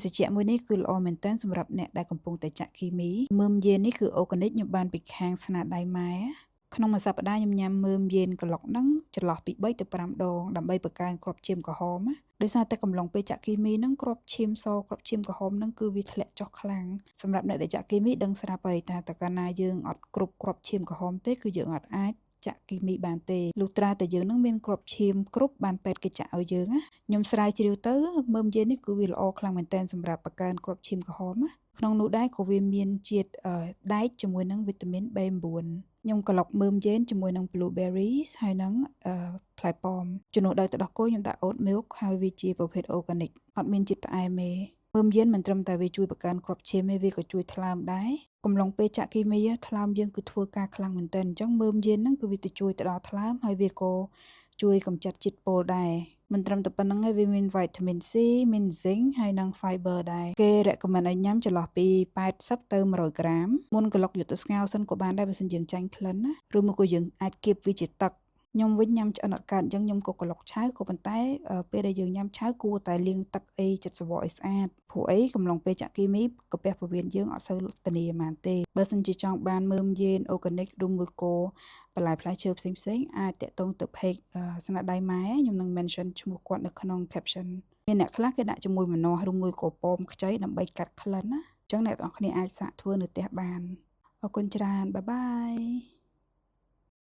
សជ្ជៈមួយនេះគឺល្អមែនទែនសម្រាប់អ្នកដែលកំពុងតែចាក់គីមីមើមយាននេះគឺអូកានិកខ្ញុំបានពីខាងស្នាដៃម៉ែក្នុងមួយសប្តាហ៍ខ្ញុំញ៉ាំមើមយានក្លុកហ្នឹងចន្លោះពី3ទៅ5ដងដើម្បីបង្កើនគ្រាប់ឈាមក្រហមណាដោយសារតែកំឡុងពេលចាក់គីមីហ្នឹងគ្រាប់ឈាមសគ្រាប់ឈាមក្រហមហ្នឹងគឺវាធ្លាក់ចុះខ្លាំងសម្រាប់អ្នកដែលចាក់គីមីដឹងស្រាប់ហើយតែកាលណាយើងអត់គ្រប់គ្រាប់ឈាមក្រហមទេគឺយើងអត់អាចចាក់គីមីបានទេលុះត្រាតែយើងនឹងមានគ្រាប់ឈាមគ្រប់បានពេទ្យគេចាក់ឲ្យយើងណាខ្ញុំស្រាវជ្រាវទៅមើមយាននេះគឺវាល្អខ្លាំងមែនទែនសម្រាប់បង្កើនគ្រាប់ឈាមក្រហមណាក្នុងនោះដែរក៏វាមានជាតិដែកជាមួយនឹងវីតាមីន B9 ខ្ញុំក្លុកមើមយានជាមួយនឹង blueberries ហើយនឹងផ្លែប៉ោមជំនួសដោយទឹកដោះគោខ្ញុំដាក់ oat milk ហើយវាជាប្រភេទ organic អត់មានជាតិផ្អែមទេមើមយានមិនត្រឹមតែវាជួយបង្កើនគ្រាប់ឈាមទេវាក៏ជួយថ្លើមដែរកំឡុងពេលចាក់គីមីថ្លើមយើងគឺធ្វើការខ្លាំងមែនទែនអញ្ចឹងមើមយានហ្នឹងគឺវាទៅជួយទៅដល់ថ្លើមហើយវាក៏ជួយកម្ចាត់ជាតិពុលដែរមិនត្រឹមតែប៉ុណ្្នឹងទេវាមាន vitamin C មាន zinc ហើយនិង fiber ដែរគេ recommend ឲ្យញ៉ាំចន្លោះពី80ទៅ100ក្រាមមុនក្លុកយកទៅស្ងោរសិនក៏បានដែរបើសិនយើងចាញ់ក្លិនណាឬមកក៏យើងអាចគៀបវាជាទឹកខ្ញុំវិញញ៉ាំឆ្អិនអត់កើតអញ្ចឹងខ្ញុំក៏ក្លុកឆៅក៏ប៉ុន្តែពេលដែលយើងញ៉ាំឆៅគួរតែលាងទឹកអីចិត្តសវឲ្យស្អាតព្រោះអីកំឡុងពេលចាក់គីមីកាពះពោះវៀនយើងអត់សូវធានាប៉ុន្មានទេបើសិនជាចង់បានមើមយាន organic ឬមួយក៏បន្លែផ្លែឈើផ្សេងអាចតាក់ទងទៅ page ស្នាដៃម៉ែខ្ញុំនឹង mention ឈ្មោះគាត់នៅក្នុង caption មានអ្នកខ្លះគេដាក់ជាមួយម្នាស់ឬមួយក៏ប៉មខ្ចីដើម្បីកាត់ក្លិនណាអញ្ចឹងអ្នកទាំងអស់គ្នាអាចសាកធ្វើនៅផ្ទះបានអរគុណច្រើនបាយបាយ